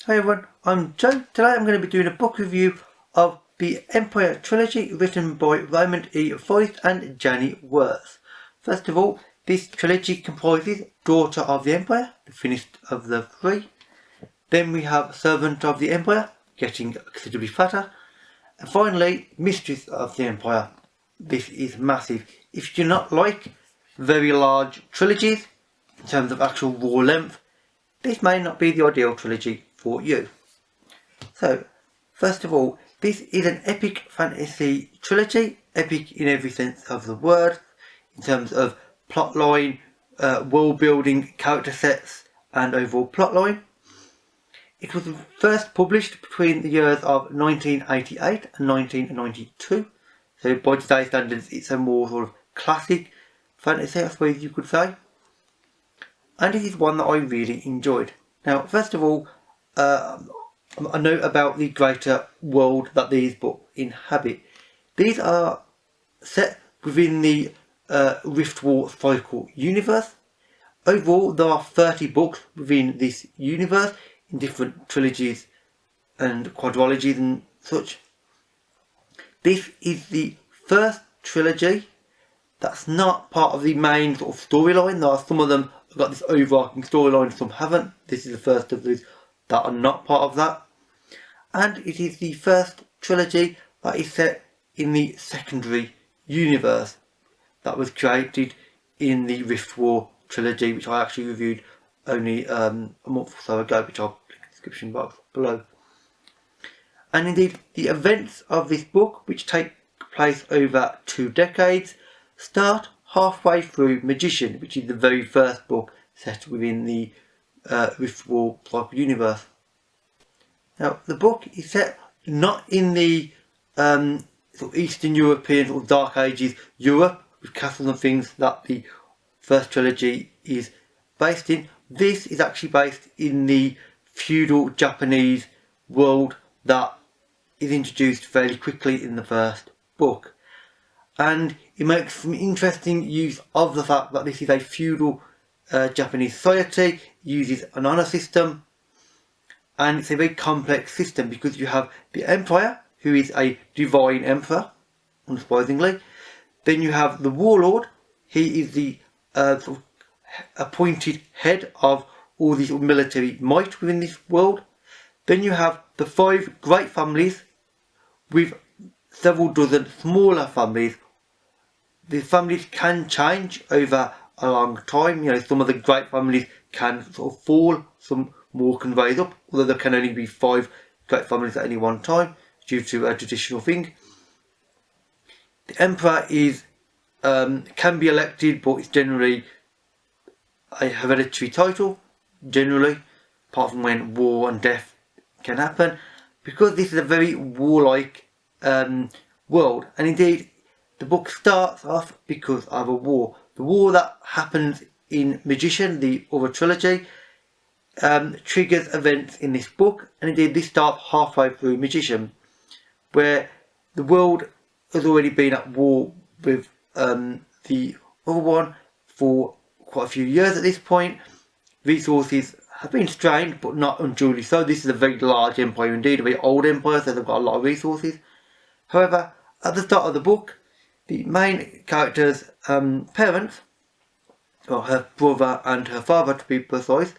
Hi everyone, I'm Joe. Today I'm going to be doing a book review of the Empire Trilogy written by Raymond Feist and Janny Wurts. First of all, this trilogy comprises Daughter of the Empire, the finished of the three. Then we have Servant of the Empire, getting considerably fatter. And finally, Mistress of the Empire. This is massive. If you do not like very large trilogies, in terms of actual raw length, this may not be the ideal trilogy for you. So, first of all, this is an epic fantasy trilogy, epic in every sense of the word, in terms of plotline, world building, character sets, and overall plotline. It was first published between the years of 1988 and 1992, so by today's standards it's a more sort of classic fantasy, I suppose you could say. And it is one that I really enjoyed. Now, first of all, a note about the greater world that these books inhabit. These are set within the Rift War cycle universe. Overall, there are 30 books within this universe in different trilogies and quadrilogies and such. This is the first trilogy that's not part of the main sort of storyline. There are some of them have got this overarching storyline, some haven't. This is the first of those that are not part of that. And it is the first trilogy that is set in the secondary universe that was created in the Rift War trilogy, which I actually reviewed only a month or so ago, which I'll link in the description box below. And indeed, the events of this book, which take place over 2 decades, start halfway through Magician, which is the very first book set within the Rift War cycle universe. Now, the book is set not in the sort of Eastern European sort of Dark Ages Europe, with castles and things that the first trilogy is based in. This is actually based in the feudal Japanese world that is introduced fairly quickly in the first book. And it makes some interesting use of the fact that this is a feudal Japanese society, it uses an honour system, and it's a very complex system because you have the Empire, who is a divine emperor, unsurprisingly. Then you have the Warlord, he is the sort of appointed head of all these military might within this world. Then you have the 5 great families with several dozen smaller families. The families can change over a long time. You know, some of the great families can sort of fall, some more can rise up, although there can only be 5 great families at any one time due to a traditional thing. The Emperor is can be elected, but it's generally a hereditary title, generally, apart from when war and death can happen, because this is a very warlike world. And indeed, the book starts off because of a war. The war that happens in Magician, the other trilogy, triggers events in this book, and indeed this starts halfway through Magician, where the world has already been at war with the other one for quite a few years at this point. Resources have been strained, but not unduly so. This is a very large empire indeed, a very old empire, so they've got a lot of resources. However, at the start of the book, the main character's parents, or her brother and her father to be precise,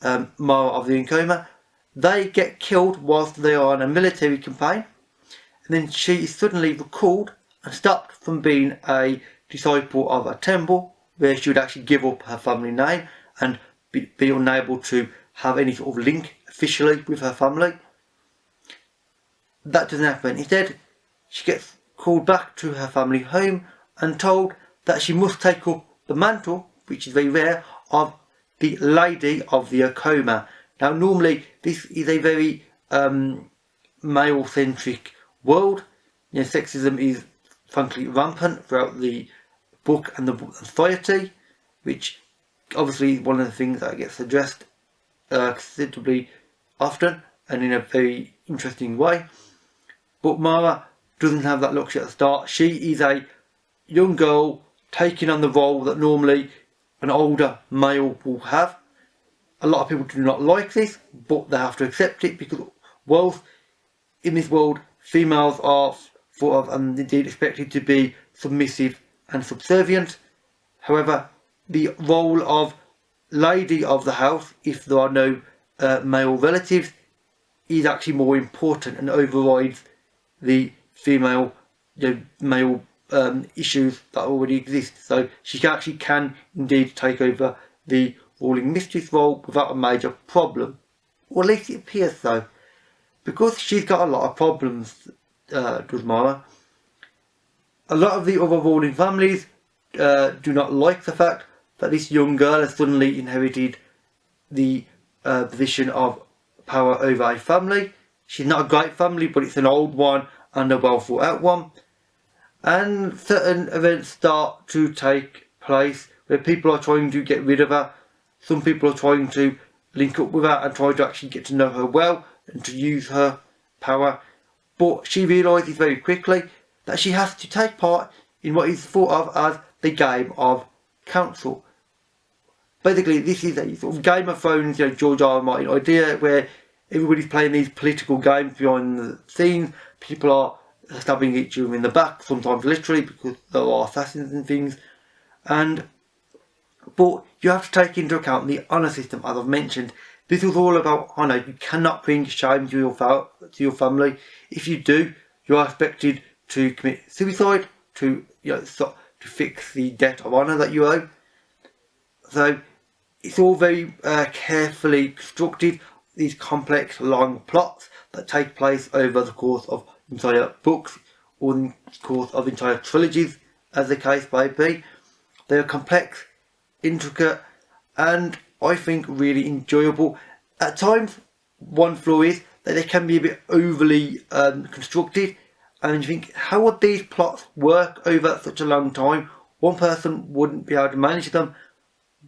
Mara of the Incoma, they get killed whilst they are on a military campaign, and then she is suddenly recalled and stopped from being a disciple of a temple, where she would actually give up her family name and be unable to have any sort of link officially with her family. That doesn't happen. Instead, she gets called back to her family home and told that she must take up the mantle, which is very rare, of the Lady of the Incoma. Now, normally this is a very male-centric world. You know, sexism is frankly rampant throughout the book and the society, which obviously is one of the things that gets addressed considerably often and in a very interesting way. But Mara doesn't have that luxury at the start. She is a young girl taking on the role that normally an older male will have. a lot of people do not like this, but they have to accept it because whilst in this world females are thought of and indeed expected to be submissive and subservient, however, the role of lady of the house, if there are no male relatives, is actually more important and overrides the female, male issues that already exist. So she actually can indeed take over the ruling mistress role without a major problem. Or at least it appears so. Because she's got a lot of problems, does Mara. A lot of the other ruling families do not like the fact that this young girl has suddenly inherited the position of power over a family. She's not a great family, but it's an old one and a well thought out one. And certain events start to take place where people are trying to get rid of her. Some people are trying to link up with her and try to actually get to know her well and to use her power. But she realises very quickly that she has to take part in what is thought of as the game of council. Basically, this is a sort of Game of Thrones, George R. R. Martin idea where everybody's playing these political games behind the scenes. People are stabbing each other in the back, sometimes literally because there are assassins and things. But you have to take into account the honour system, as I've mentioned. This was all about honour. You cannot bring shame to your family. If you do, you are expected to commit suicide to fix the debt of honour that you owe. So it's all very carefully constructed. These complex, long plots that take place over the course of entire books or the course of entire trilogies, as the case may be. They are complex, intricate, and I think really enjoyable. At times, one flaw is that they can be a bit overly constructed, and you think, how would these plots work over such a long time? One person wouldn't be able to manage them,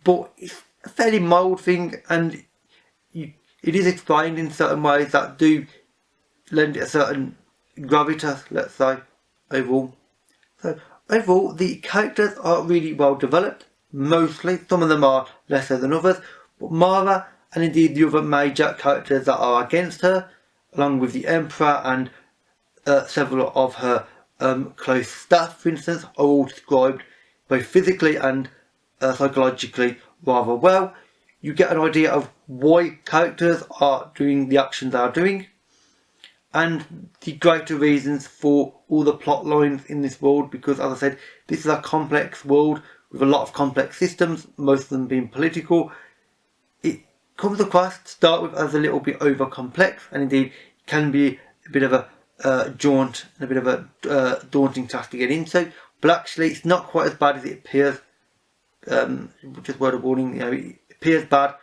but it's a fairly mild thing, and it is explained in certain ways that do lend it a certain gravitas, let's say, overall. So overall, the characters are really well developed, mostly. Some of them are lesser than others, but Mara and indeed the other major characters that are against her, along with the Emperor and several of her close staff, for instance, are all described both physically and psychologically rather well. You get an idea of why characters are doing the actions they are doing, and the greater reasons for all the plot lines in this world, because as I said, this is a complex world with a lot of complex systems, most of them being political. It comes across to start with as a little bit over complex, and indeed can be a bit of a jaunt and a bit of a daunting task to get into, but actually it's not quite as bad as it appears. Just word of warning, it appears bad.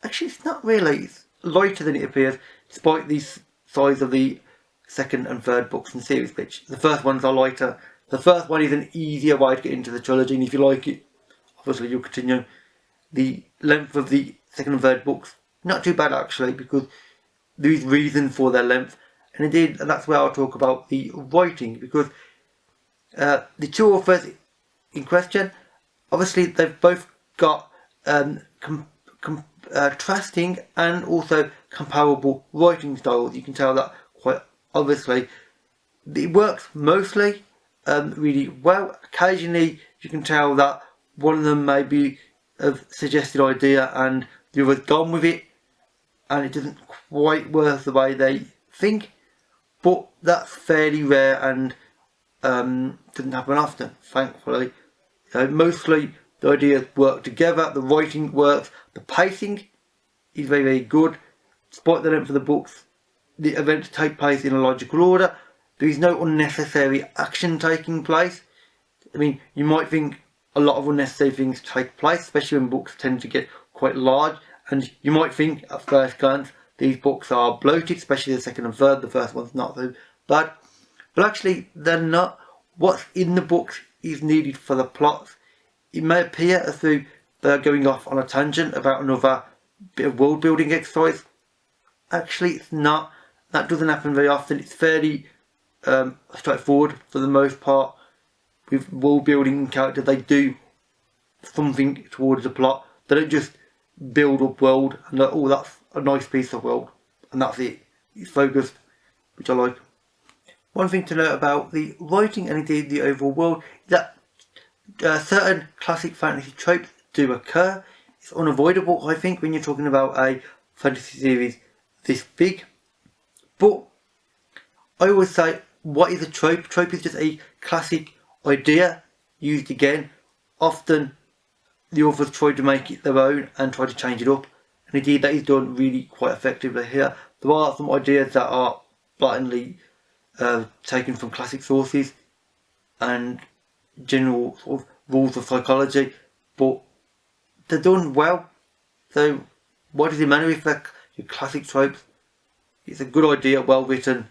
Actually it's not really, it's lighter than it appears, despite the size of the second and third books in the series, which the first ones are lighter. The first one is an easier way to get into the trilogy, and if you like it, obviously you'll continue. The length of the second and third books, not too bad actually, because there is reason for their length, and indeed that's where I'll talk about the writing, because the two authors in question, obviously they've both got contrasting and also comparable writing styles. You can tell that quite obviously. It works mostly really well. Occasionally you can tell that one of them may be a suggested idea and the other's gone with it, and it doesn't quite work the way they think, but that's fairly rare and doesn't happen often, thankfully. Mostly the ideas work together, the writing works, the pacing is very, very good. Despite the length of the books, the events take place in a logical order. There is no unnecessary action taking place. I mean, you might think a lot of unnecessary things take place, especially when books tend to get quite large, and you might think at first glance these books are bloated, especially the second and third. The first one's not so bad, but actually they're not. What's in the books is needed for the plots. It may appear as though they're going off on a tangent about another bit of world building exercise. Actually it's not. That doesn't happen very often. It's fairly straightforward for the most part. With world building characters, they do something towards the plot. They don't just build up world and oh, that's a nice piece of world, and that's it. It's focused, which I like. One thing to note about the writing and indeed the overall world is that certain classic fantasy tropes do occur. It's unavoidable, I think, when you're talking about a fantasy series this big. But I always say, what is a trope? Trope is just a classic idea used again. Often the authors try to make it their own and try to change it up, and indeed that is done really quite effectively here. There are some ideas that are blatantly taken from classic sources and general sort of rules of psychology, but they're done well. So what does it matter if they're your classic tropes? It's a good idea, well written,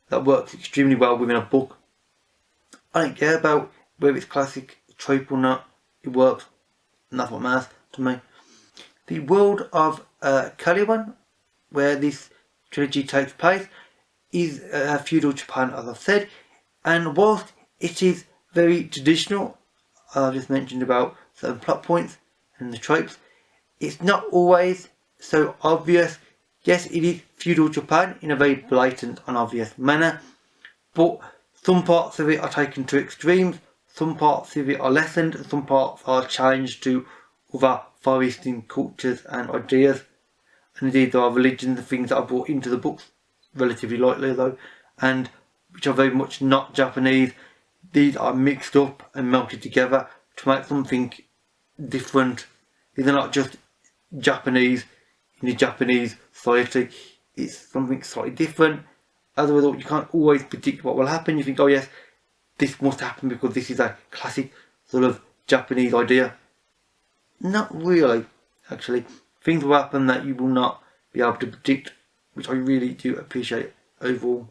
that works extremely well within a book. I don't care about whether it's classic trope or not, it works, and that's what matters to me. The world of Caliban, where this trilogy takes place, is feudal Japan, as I've said, and whilst it is very traditional, I've just mentioned about certain plot points and the tropes, it's not always so obvious. Yes, it is feudal Japan in a very blatant and obvious manner, but some parts of it are taken to extremes, some parts of it are lessened, and some parts are changed to other Far Eastern cultures and ideas. And indeed there are religions and things that are brought into the books, relatively lightly though, and which are very much not Japanese. These are mixed up and melted together to make something different. These are not just Japanese in the Japanese society, it's something slightly different. As a result, you can't always predict what will happen. You think, oh yes, this must happen because this is a classic sort of Japanese idea. Not really, actually. Things will happen that you will not be able to predict, which I really do appreciate overall.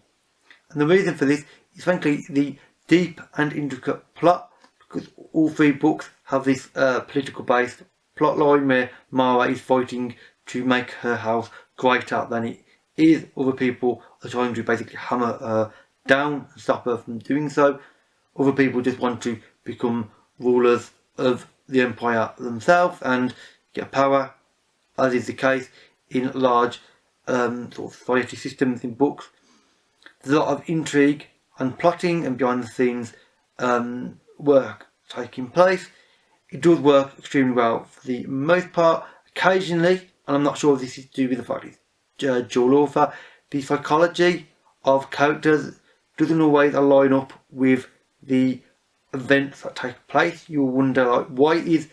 And the reason for this is frankly the deep and intricate plot, because all three books have this political based plot line where Mara is fighting to make her house greater than it is. Other people are trying to basically hammer her down and stop her from doing so. Other people just want to become rulers of the empire themselves and get power, as is the case in large sort of society systems in books. There's a lot of intrigue and plotting and behind the scenes work taking place. It does work extremely well for the most part. Occasionally, and I'm not sure if this is due with the fact it's dual author, the psychology of characters doesn't always align up with the events that take place. You'll wonder, like, why is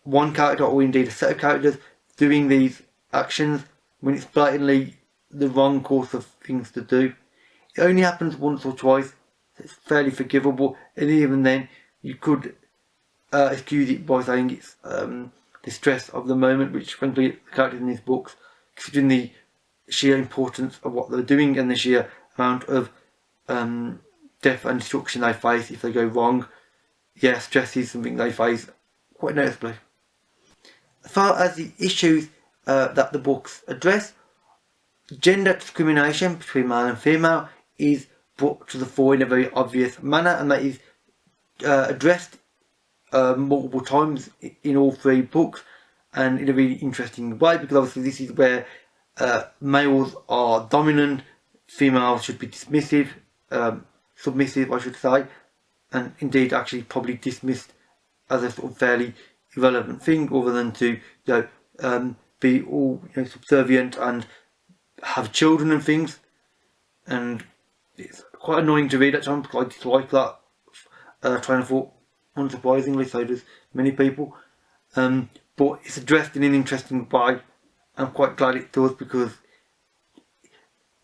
one character or indeed a set of characters doing these actions when it's blatantly the wrong course of things to do. It only happens once or twice, so it's fairly forgivable, and even then you could excuse it by saying it's the stress of the moment, which frankly the characters in these books, considering the sheer importance of what they're doing and the sheer amount of death and destruction they face if they go wrong, yeah, stress is something they face quite noticeably. As far as the issues that the books address, gender discrimination between male and female is brought to the fore in a very obvious manner, and that is addressed multiple times in all three books, and in a really interesting way, because obviously this is where males are dominant, females should be dismissive, submissive I should say, and indeed actually probably dismissed as a sort of fairly irrelevant thing, other than to be all subservient and have children and things. And it's quite annoying to read at times because I dislike that train of thought, unsurprisingly, so does many people. But it's addressed in an interesting way. I'm quite glad it does, because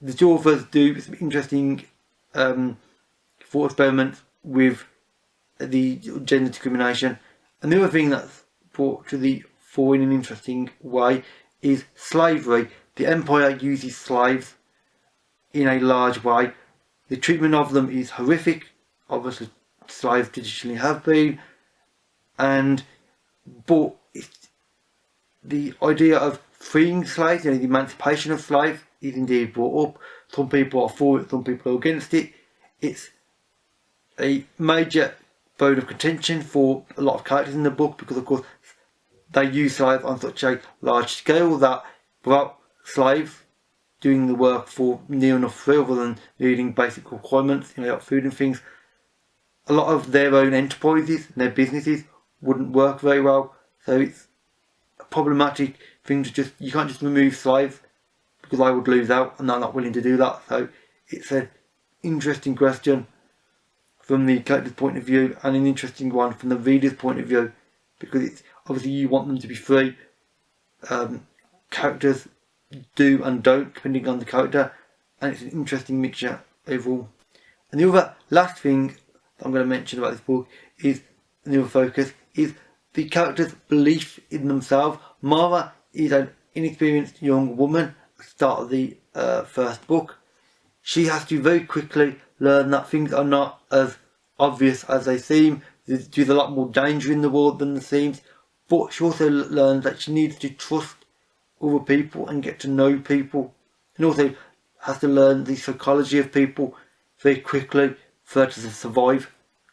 the two authors do some interesting thought experiments with the gender discrimination. And the other thing that's brought to the fore in an interesting way is slavery. The Empire uses slaves in a large way. The treatment of them is horrific. Obviously, slaves traditionally have been, but the idea of freeing slaves, the emancipation of slaves, is indeed brought up. Some people are for it, some people are against it. It's a major bone of contention for a lot of characters in the book, because of course they use slaves on such a large scale that without slaves doing the work for near enough free, other than meeting basic requirements, like food and things, a lot of their own enterprises and their businesses wouldn't work very well. So it's a problematic thing to you can't just remove slaves, because I would lose out and I'm not willing to do that. So it's an interesting question from the collector's point of view, and an interesting one from the reader's point of view, because it's obviously you want them to be free. Characters do and don't depending on the character, and it's an interesting mixture overall. And the other last thing that I'm going to mention about this book is the other focus is the character's belief in themselves. Mara is an inexperienced young woman at the start of the first book. She has to very quickly learn that things are not as obvious as they seem. There's a lot more danger in the world than there seems. But she also learns that she needs to trust other people and get to know people. And also has to learn the psychology of people very quickly for her to survive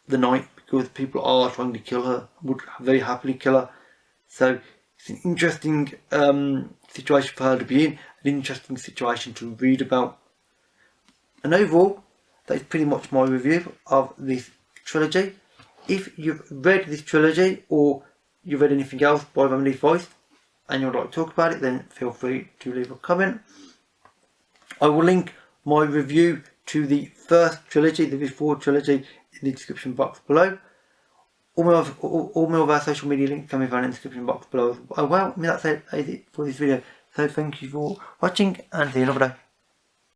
the night, because people are trying to kill her, would very happily kill her. So it's an interesting situation for her to be in, an interesting situation to read about. And overall, that is pretty much my review of this trilogy. If you've read this trilogy, or you've read anything else by Raymond Feist, and you would like to talk about it, then feel free to leave a comment. I will link my review to the first trilogy, the before trilogy, in the description box below. All my other social media links can be found in the description box below. Well, that's it for this video. So thank you for watching, and see you another day.